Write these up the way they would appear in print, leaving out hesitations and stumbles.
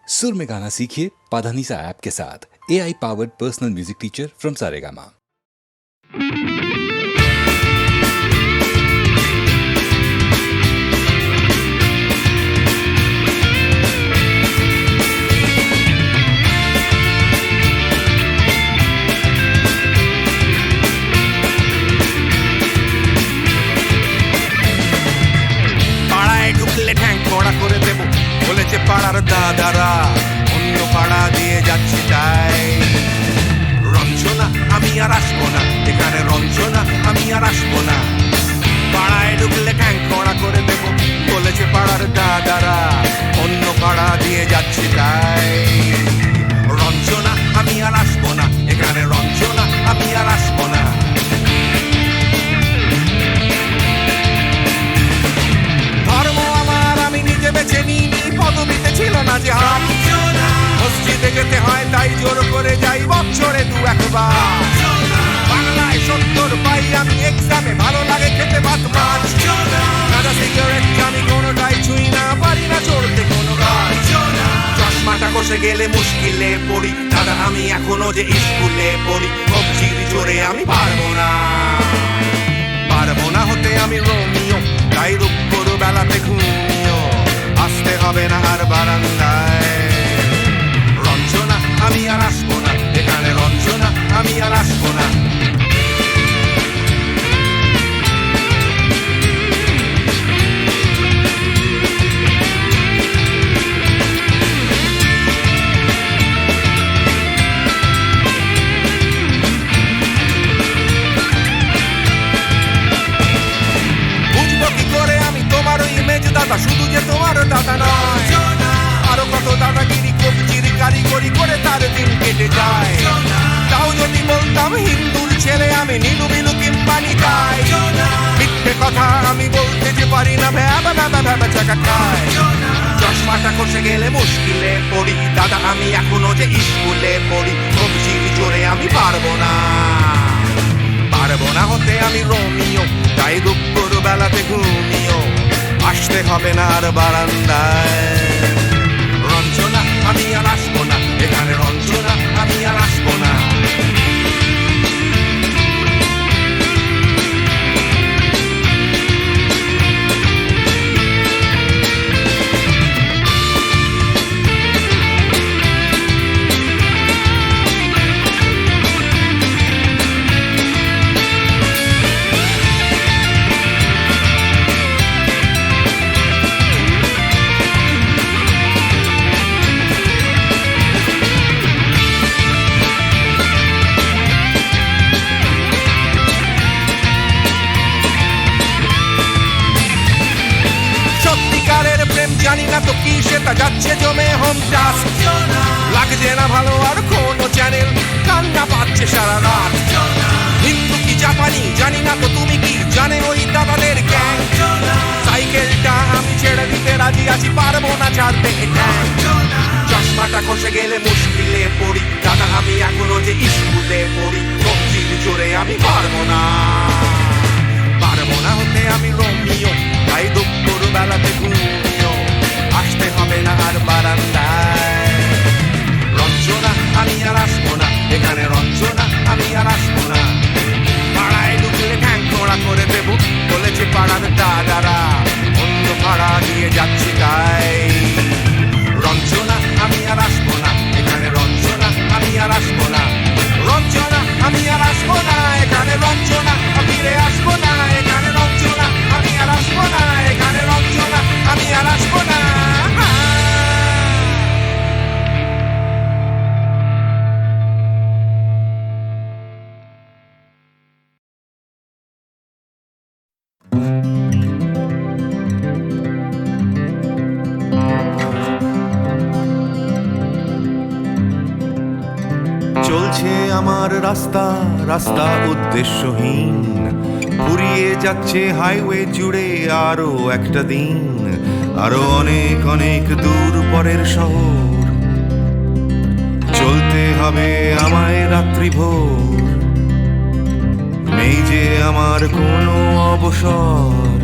सुर में गाना सीखिए पाधानीसा ऐप के साथ। AI powered personal music teacher from Saregama. পাড়ায় ঢুকলে ঠ্যাং কড়া করে দেব বলেছে পাড়ার দাদারা, অন্য পাড়া দিয়ে যাচ্ছি তাই। রঞ্জনা আমি আর আসবো না, এখানে রঞ্জনা আমি আর আসবো না। পাড়ায় ঢুকলে ঠ্যাং কড়া করে দেব বলেছে পাড়ার দাদারা, অন্য পাড়া দিয়ে যাচ্ছি তাই। রঞ্জনা আমি আর আসবো না, এখানে রঞ্জনা আমি আর আসবো না। ধর্ম আমার আমি নিজে বেছে নিইনি, পদবিতে ছিল না যে হাত। মসজিদে যেতে হয় তাই জোর করে যাই বছরে দু একবার। বাংলায় 70 পাই আমি এক্সামে, ভালো লাগে খেতে ভাত মাছ। গাঁজা সিগারেট আমি কোনোটাই ছুঁই না, পারি না চড়তে কোনো গাছ। চশমাটা কষে গেলে মুশকিলে পড়ি, দাদা আমি এখনো যে স্কুলে পড়ি। কবজির জোরে আমি পারবো না, পারবো না হতে আমি রোমিও, তাই দুপুর বেলাতে ঘুমিও আসতে হবে না আর বারান্দায়। রঞ্জনা আমি আর আসবো না, এখানে রঞ্জনা আমি আর আসবো না। দাদা শুধু যে তোমার দাদা নয়, আরো কত দাদাগিরি কবজির কারিগরি করে তার দিন কেটে যায়। তাও যদি বলতাম হিন্দুর ছেলে আমি, নীলু বিলু কিংবা নিতাই। মিথ্যে কথা আমি বলতে যে পারি না, ভ্যাবা ভ্যাবা ভ্যাবা চাকা খায়। চশমাটা খসে গেলে মুশকিলে পড়ি, দাদা আমি এখনো যে স্কুলে পড়ি। কবজির জোরে আমি পারবো না, পারবো না হতে আমি রোমিও, তাই দুপুর বেলাতে ঘুমিও আসতে হবে না আর বারান্দায়। রঞ্জনা আমি আর আসবো না, এখানে রঞ্জনা আমি আর আসবো না। জানি না তো কি সেটা যাচ্ছে জমে হোম টাস্ক। লাগছে না ভালো আর কোনো চ্যানেল, কান্না পাচ্ছে সারা রাত। হিন্দু কি জাপানি জানি না তো তুমি কি জানে ওই দাদাদের গ্যাং। সাইকেলটা আমি ছেড়ে দিতে রাজি আছি, পারবো না ছাড়তে গ্যাং। চশমাটা খসে গেলে মুশকিলে পড়ি, দাদা আমি এখনো যে স্কুলে পড়ি। কবজির জোরে আমি পারবো না, পারবো না হতে আমি রোমিও, তাই দুপুর বেলাতে ঘুমিও আসতে হবে না আর বারান্দায়। রঞ্জনা আমি আর আসবো না, এখানে রঞ্জনা আমি আর আসবো না। পাড়ায় ঢুকলে ঠ্যাং কড়া করে দেব বলেছে পাড়ার দাদারা, অন্য পাড়া দিয়ে যাচ্ছি তাই। রঞ্জনা আমি আর আসবো না, এখানে রঞ্জনা আমি আর আসবো না। রঞ্জনা আমি আর আসবো না, এখানে রঞ্জনা ফিরে আসবো না। এখানে রঞ্জনা আমি আর আসবো না, এখানে রঞ্জনা আমি আর আসবো না। চলছে আমার রাস্তা রাস্তা উদ্দেশ্যহীন, ফুরিয়ে যাচ্ছে হাইওয়ে জুড়ে আরো একটা দিন। আরো অনেক অনেক দূর পরের শহর, চলতে হবে আমায় রাত্রি ভোর। নেই যে আমার কোনো অবসর,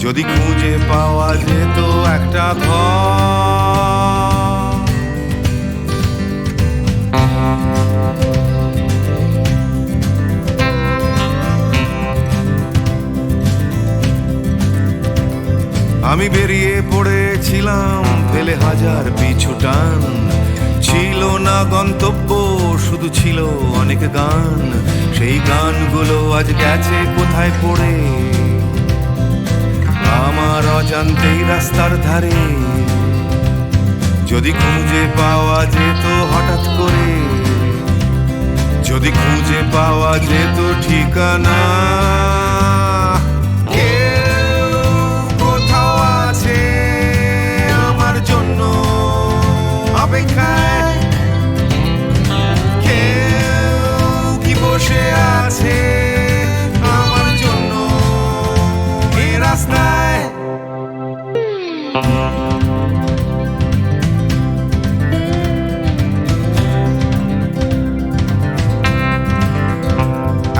যদি খুঁজে পাওয়া যেত একটা ঘর। চলছিলাম ফেলে হাজার পিছু টান, ছিল না গন্তব্য, শুধু ছিল অনেক গান। সেই গানগুলো আজ গেছে কোথায় পড়ে, আমার অজান্তেই রাস্তার ধারে। যদি খুঁজে পাওয়া যেত হঠাৎ করে, যদি খুঁজে পাওয়া যেত ঠিকানা, কেউ কোথাও আছে আমার জন্য অপেক্ষায়, কেউ কি বসে আছে আমার জন্য এ রাস্তায়।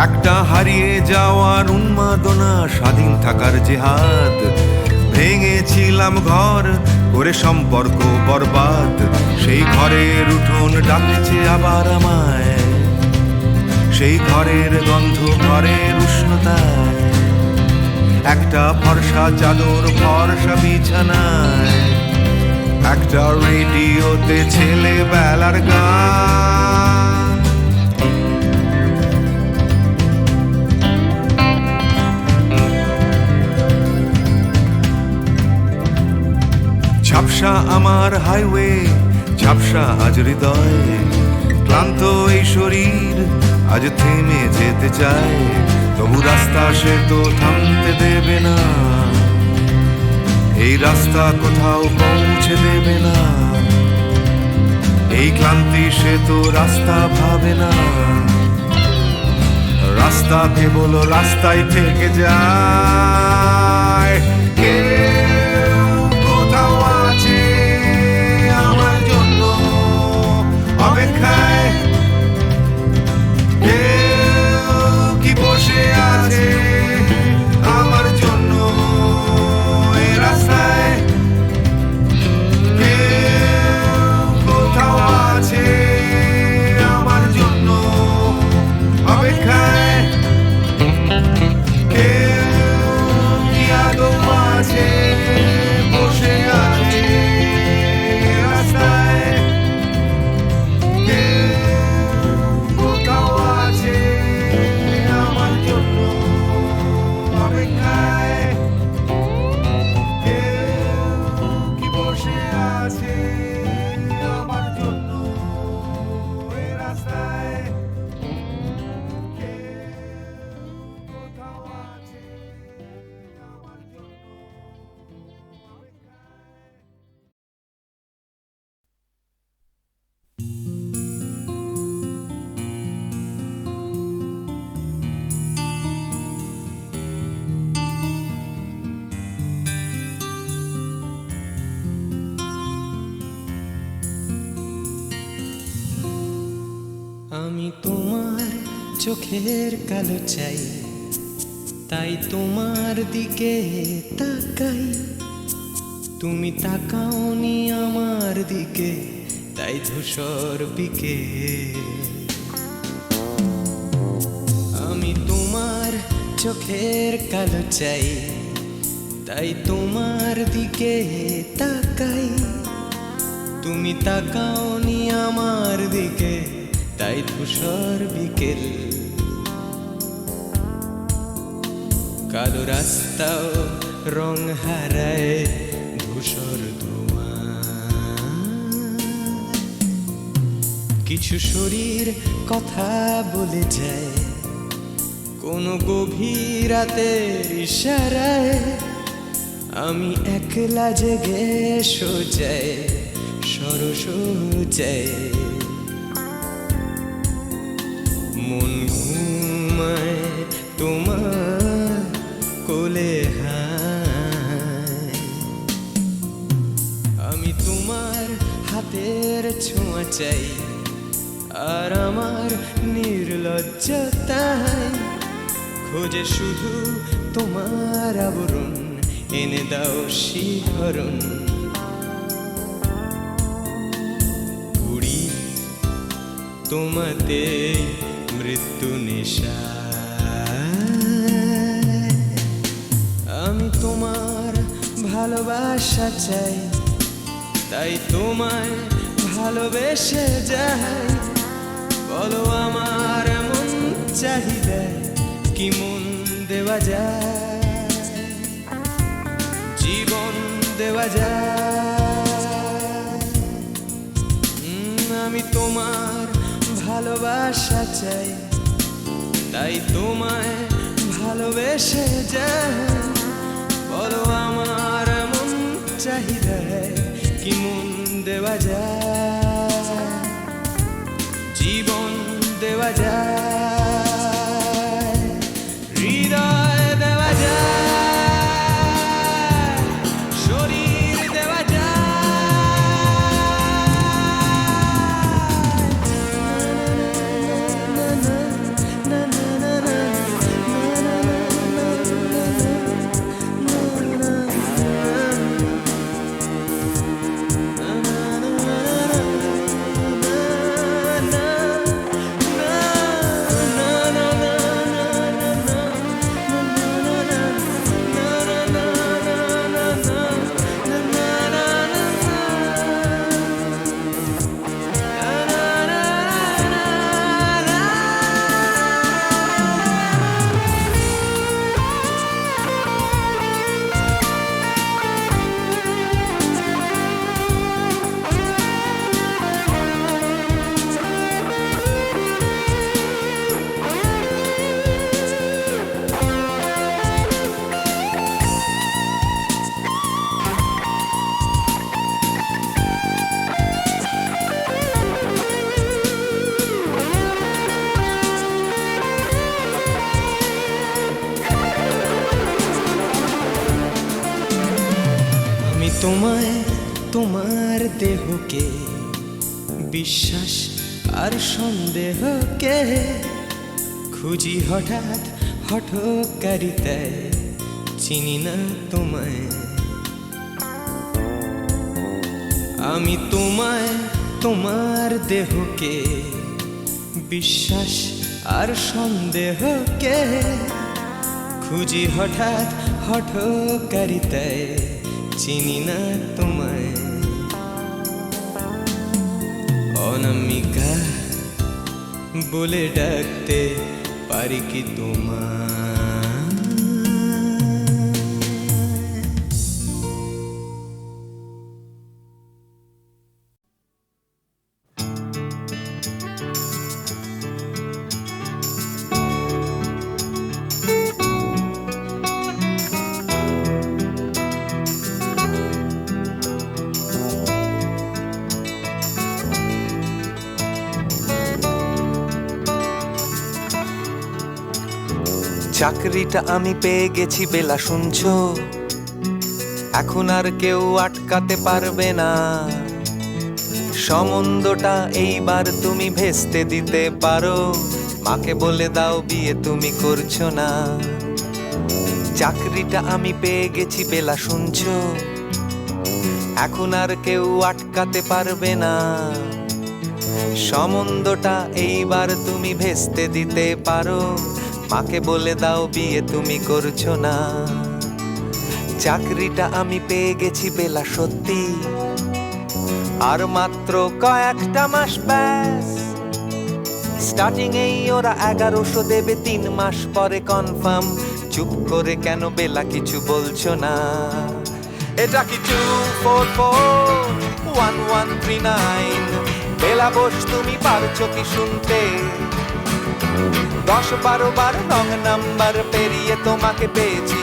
একটা হারিয়ে যাওয়ার উন্মাদনা, স্বাধীন থাকার জেহাদ, ভেঙেছিলাম ঘর করে সম্পর্ক বরবাদ। সেই ঘরের উঠোন ডাকছে আবার আমায়, সেই ঘরের গন্ধ, ঘরের উষ্ণতায়, একটা ফর্সা চাদর, ফর্সা বিছানায়, একটা রেডিওতে ছেলেবেলার গান। ঝাপসা আমার হাইওয়ে, ঝাপসা আজ হৃদয়, ক্লান্ত এই শরীর আজ থেমে যেতে চায়। তবু রাস্তা সে তো থামতে দেবে না, এই রাস্তা কোথাও পৌঁছে দেবে না। এই ক্লান্তি সে তো রাস্তা ভাবে না, রাস্তা কেবল রাস্তায় থেকে যায়। কেউ কোথাও আছে আমার জন্য অপেক্ষায়, কেউ কি বসে আছে আমার জন্য এ রাস্তায়, কেউ কোথাও আছে আমার জন্য অপেক্ষায়, কেউ কি আদৌ আছে বসে আছে রাস্তায়, কেউ কোথাও আছে আমার জন্য অপেক্ষায়, কেউ কি বসে আছে আমার জন্য এ রাস্তায়, কেউ কোথাও আছে আমার জন্য অপেক্ষায়। আমি তোমার চোখের কালো চাই, তাই তোমার দিকে তাকাই। তুমি তাকাওনি আমার দিকে, তাই ধূসর বিকে। আমি তোমার চোখের কালো চাই, তাই তোমার দিকে তাকাই। তুমি তাকাওনি আমার দিকে, তাই ধূসর বিকেল। কালো রাস্তাও রং হারায় ধূসর ধোঁয়া। কিছু শরীর কথা বলে যায় কোনো গভীর রাতের ইশারায়। আমি একলা জেগে সোজায় সরস যায়, মন ঘুমায় তোমার কোলে হায়। আমি তোমার হাতের ছোঁয়া চাই, আর আমার নির্লজ্জতায় খোঁজে শুধু তোমার আবরণ। এনে দাও শিহরণ, ঘুরি তোমাতে মৃত্যু নেশা। আমি তোমার ভালোবাসা চাই, তাই তোমায় ভালোবেসে যাই। বলো আমার এমন চাহিদা কি মন দেওয়া যায়, জীবন দেওয়া যায়। আমি তোমার ভালোবাসা চাই, তাই তোমায় ভালোবেসে যাই। বলো আমার এমন চাহিদা কি মন দেওয়া যায়, জীবন দেওয়া যায়, হৃদয় দেওয়া যায়, শরীর দেওয়া তোমায়, তোমার দেহকে বিশ্বাস আর সন্দেহকে খুঁজি হঠাৎ হঠকারিতায়, চিনি না তোমায়। আমি তোমায়, তোমার দেহকে বিশ্বাস আর সন্দেহকে খুঁজি হঠাৎ হঠকারিতায়, চিনি না তোমায়। অনামিকা বলে ডাকতে পারি কি তোমায়? চাকরিটা আমি পেয়ে গেছি বেলা, শুনছো? এখন আর কেউ আটকাতে পারবে না। সম্বন্ধটা এইবার তুমি ভেস্তে দিতে পারো, মাকে বলে দাও বিয়ে তুমি করছো না। চাকরিটা আমি পেয়ে গেছি বেলা, শুনছো? এখন আর কেউ আটকাতে পারবে না। সম্বন্ধটা এইবার তুমি ভেস্তে দিতে পারো, মাকে বলে দাও বিয়ে তুমি করছো না। চাকরিটা আমি পেয়ে গেছি বেলা, সত্যি আর মাত্র কয়েকটা মাস ব্যাস। স্টার্টিং এই ওরা 1100 দেবে, 3 মাস পরে কনফার্ম। চুপ করে কেন বেলা কিছু বলছো না? এটা কি 2441139? বেলা বোস তুমি পারছো কি শুনতে? 10-12 বার রং নাম্বার পেরিয়ে তোমাকে পেয়েছি,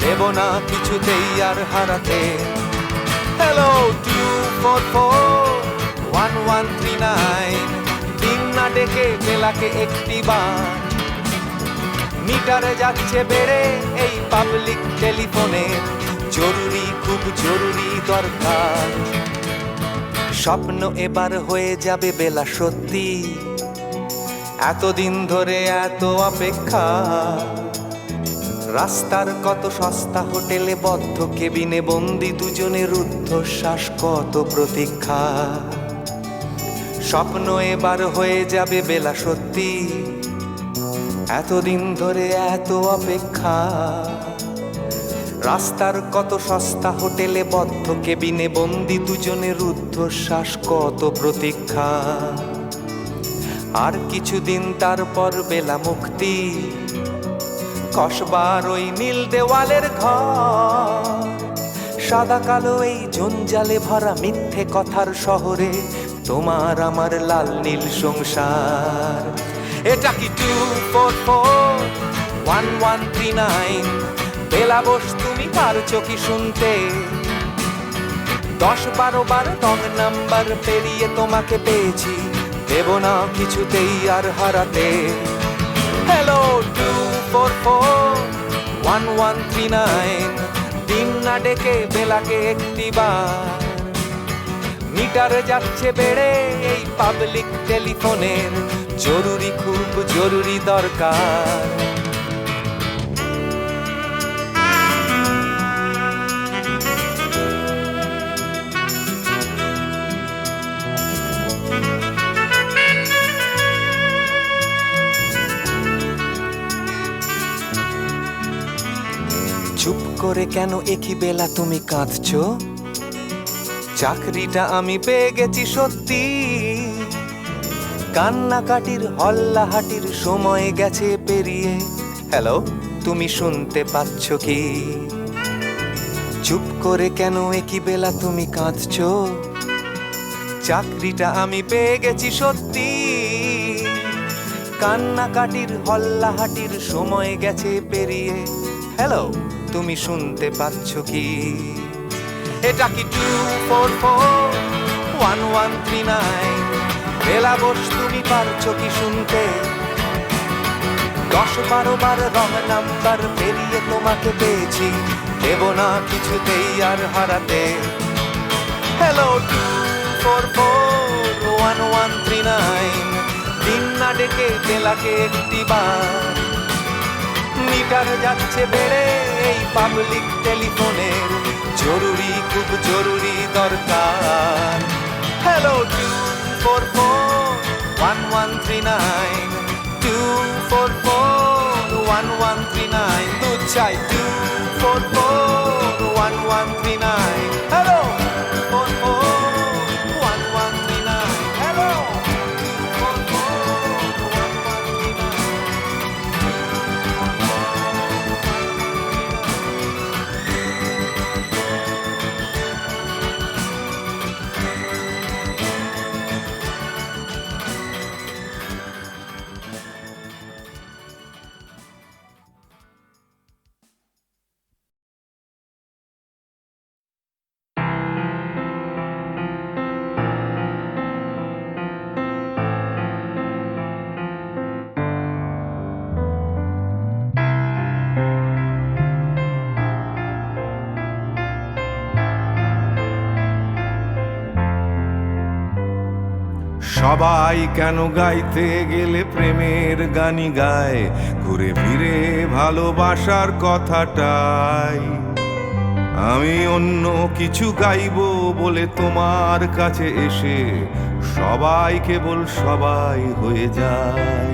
দেব না কিছুতেই আর হারাতে। হ্যালো 2441139, দিন না ডেকে বেলাকে একটি বার। মিটারে যাচ্ছে বেড়ে এই পাবলিক টেলিফোনে, জরুরি খুব জরুরি দরকার। স্বপ্ন এবার হয়ে যাবে বেলা, সত্যি এতদিন ধরে এত অপেক্ষা। রাস্তার কত সস্তা হোটেলে বদ্ধ কেবিনে বন্দি দুজনের রুদ্ধশ্বাস, কত প্রতীক্ষা। স্বপ্ন এবার হয়ে যাবে বেলা, সত্যি এতদিন ধরে এত অপেক্ষা। রাস্তার কত সস্তা হোটেলে বদ্ধ কেবিনে বন্দি দুজনের রুদ্ধশ্বাস, কত প্রতীক্ষা। আর কিছুদিন তারপর বেলা মুক্তি, কসবার ওই নীল দেওয়ালের ঘর, সাদা কালো এই জঞ্জালে ভরা মিথ্যে কথার শহরে তোমার আমার লাল নীল সংসার। এটা কি 2441139? বেলা বস তুমি পারছো কি শুনতে? 10-12 বার রং নাম্বার পেরিয়ে তোমাকে পেয়েছি, দেব না কিছুতেই আর হারাতে। হ্যালো 2441139, দিন না ডেকে বেলাকে একটিবার। মিটারে যাচ্ছে বেড়ে এই পাবলিক টেলিফোনের, জরুরি খুব জরুরি দরকার। চুপ করে কেন একই বেলা তুমি কাঁদছো? চাকরিটা আমি পেয়ে গেছি সত্যি, কান্নাকাটির হল্লাহাটির সময় গেছে পেরিয়ে। হ্যালো, তুমি শুনতে পাচ্ছ কি? চুপ করে কেন একই বেলা তুমি কাঁদছো? চাকরিটা আমি পেয়ে গেছি সত্যি, কান্নাকাটির হল্লাহাটির সময় গেছে পেরিয়ে। হ্যালো, তুমি শুনতে পাচ্ছ কি? এটা কি 2441139? বেলা বস তুমি পারছো কি শুনতে? 10-12 বার রং নাম্বার পেরিয়ে তোমাকে পেয়েছি, দেব না কিছুতেই আর হারাতে। হ্যালো 2441139, দিন না ডেকে বেলাকে একটিবার। মিটার যাচ্ছে বেড়ে এই পাবলিক টেলিফোনের, জরুরি খুব জরুরি দরকার। হ্যালো 2441139, 2441139, দুধ চাই 2441139। Hello 2441139, hello 2441139। সবাই কেন গাইতে গেলে প্রেমের গানি গায়, ঘুরে ফিরে ভালোবাসার কথাটাই। আমি অন্য কিছু গাইবো বলে তোমার কাছে এসে সবাই কেবল সবাই হয়ে যায়।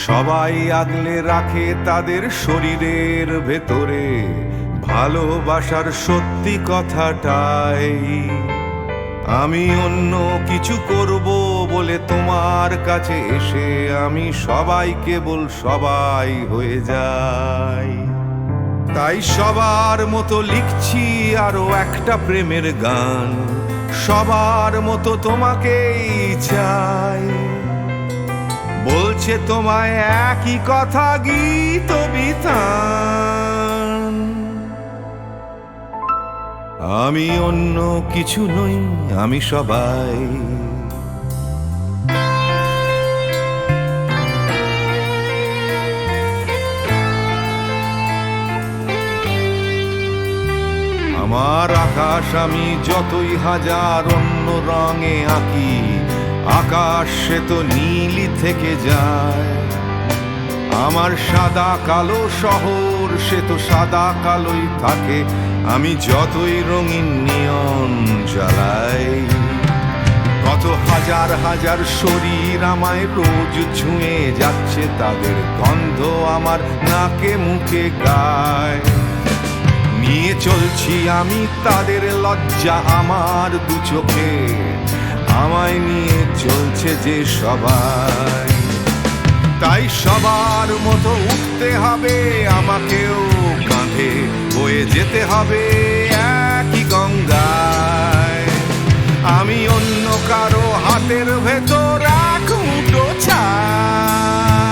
সবাই আগলে রাখে তাদের শরীরের ভেতরে ভালোবাসার সত্যি কথাটাই। আমি অন্য কিছু করব বলে তোমার কাছে এসে আমি সবাই কেবল সবাই হয়ে যাই। তাই সবার মতো লিখছি আরো একটা প্রেমের গান, সবার মতো তোমাকেই চাই। বলছে তোমায় একই কথা গীত বিতান। আমি অন্য কিছু নই, আমি সবাই। আমার আকাশ আমি যতই হাজার অন্য রঙে আঁকি, আকাশ সে তো নীলই থেকে যায়। আমার সাদা কালো শহর সে তো সাদা কালোই থাকে, আমি যতই রঙিন নিয়ন জ্বালাই। কত হাজার হাজার শরীর আমায় রোজ ছুঁয়ে যাচ্ছে, তাদের গন্ধ আমার নাকে মুখে গায়। নিয়ে চলছি আমি তাদের লজ্জা আমার দু চোখে, আমায় নিয়ে চলছে যে সবাই। তাই সবার মতো উঠতে হবে আমাকেও, কাঁধে বয়ে যেতে হবে একই গঙ্গায়। আমি অন্য কারো হাতের ভেতর এক মুঠো ছাই,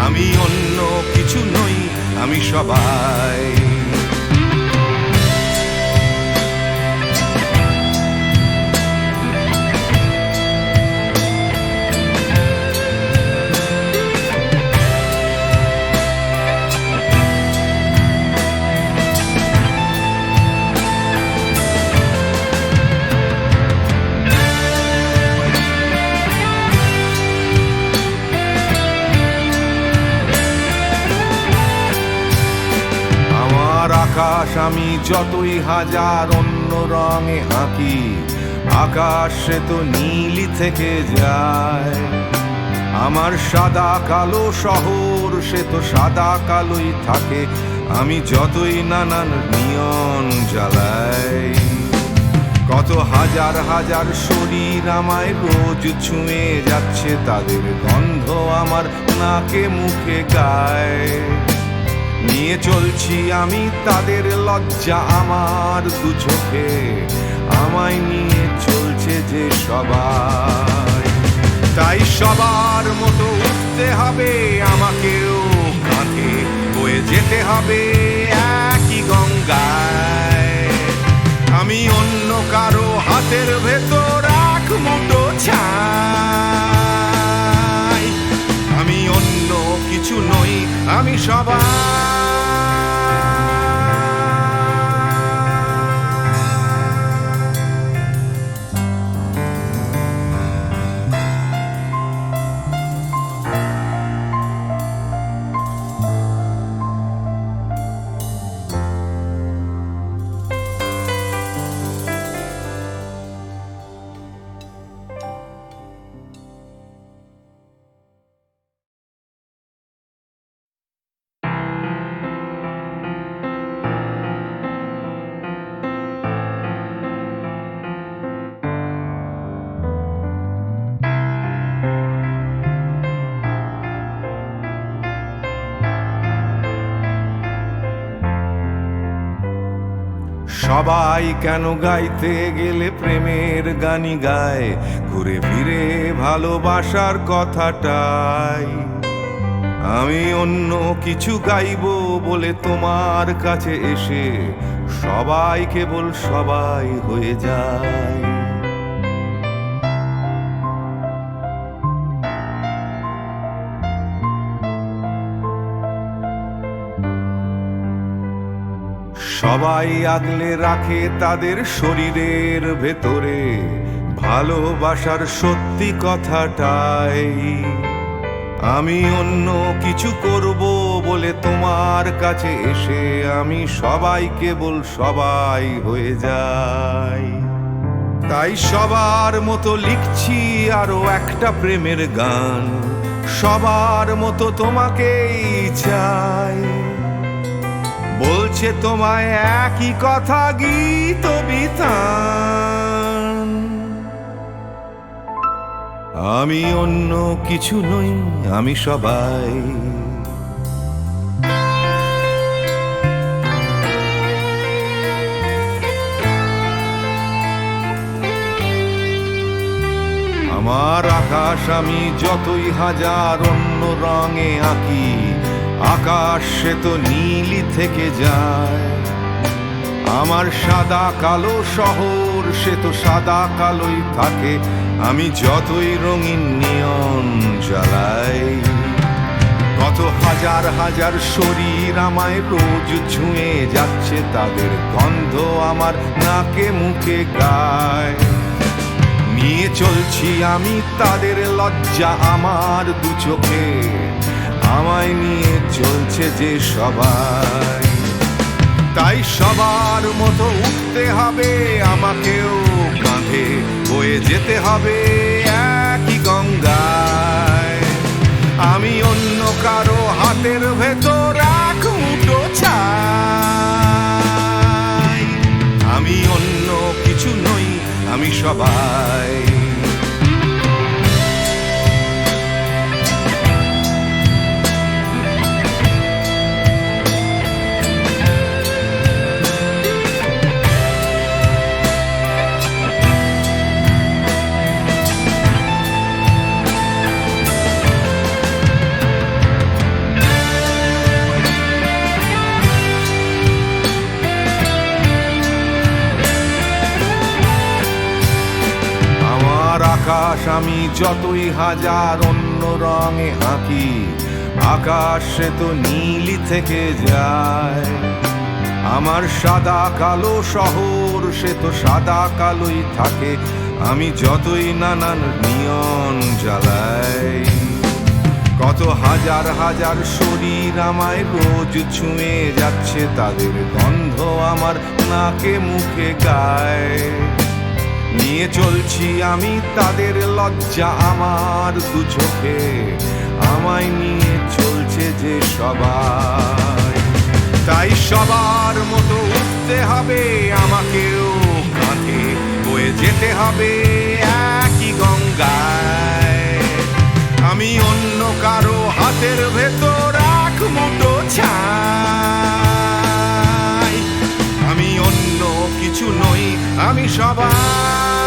আমি অন্য কিছু নই, আমি সবাই। আকাশ আমি যতই হাজার অন্য রঙে আঁকি, আকাশ সে তো নীলই থেকে যায়। আমার সাদা কালো শহর সে তো সাদা কালোই থাকে, আমি যতই নানান নিয়ন জ্বালাই। কত হাজার হাজার শরীর আমায় রোজ ছুঁয়ে যাচ্ছে, তাদের গন্ধ আমার নাকে মুখে গায়। নিয়ে চলছি আমি তাদের লজ্জা আমার দু চোখে, আমায় নিয়ে চলছে যে সবাই। তাই সবার মতো উঠতে হবে আমাকেও, কাঁধে বয়ে যেতে হবে একই গঙ্গায়। আমি অন্য কারো হাতের ভেতর এক মুঠো ছাই, আমি অন্য কিছু নই, আমি সবাই। সবাই কেন গাইতে গেলে প্রেমের গানই গায়, ঘুরে ফিরে ভালোবাসার কথাটাই। আমি অন্য কিছু গাইবো বলে তোমার কাছে এসে সবাই কেবল সবাই হয়ে যায়। সবাই আগলে রাখে তাদের শরীরের ভেতরে ভালোবাসার সত্যি কথাটাই। আমি অন্য কিছু করব বলে তোমার কাছে এসে আমি সবাই কেবল সবাই হয়ে যাই। তাই সবার মতো লিখছি আরো একটা প্রেমের গান, সবার মতো তোমাকেই চাই। বলছে তোমায় একই কথা গীত বিতান, আমি অন্য কিছু নই, আমি সবাই। আমার আকাশ আমি যতই হাজার অন্য রঙে আঁকি, আকাশ সে তো নীলই থেকে যায়। আমার সাদা কালো শহর সে তো সাদা কালোই থাকে, আমি যতই রঙিন নিয়ন জ্বালাই। কত হাজার হাজার শরীর আমায় রোজ ছুঁয়ে যাচ্ছে, তাদের গন্ধ আমার নাকে মুখে গায়। নিয়ে চলছি আমি তাদের লজ্জা আমার দু চোখে, আমায় নিয়ে চলছে যে সবাই। তাই সবার মতো উঠতে হবে আমাকেও, কাঁধে বয়ে যেতে হবে একই গঙ্গায়। আমি অন্য কারো হাতের ভেতর এক মুঠো ছাই। আমি অন্য কিছু নই, আমি সবাই। আকাশ আমি যতই হাজার অন্য রঙে আঁকি, আকাশ সে তো নীলই থেকে যায়। আমার সাদা কালো শহর সে তো সাদা কালোই থাকে, আমি যতই নানান নিয়ন জ্বালাই। কত হাজার হাজার শরীর আমায় রোজ ছুঁয়ে যাচ্ছে, তাদের গন্ধ আমার নাকে মুখে গায়। নিয়ে চলছি আমি তাদের লজ্জা আমার দু চোখে, আমায় নিয়ে চলছে যে সবাই। তাই সবার মতো উঠতে হবে আমাকেও কাঁধে, বয়ে যেতে হবে একই গঙ্গায়। আমি অন্য কারো হাতের ভেতর এক মুঠো ছাই। আমি অন্য কিছু নই, আমি সবাই।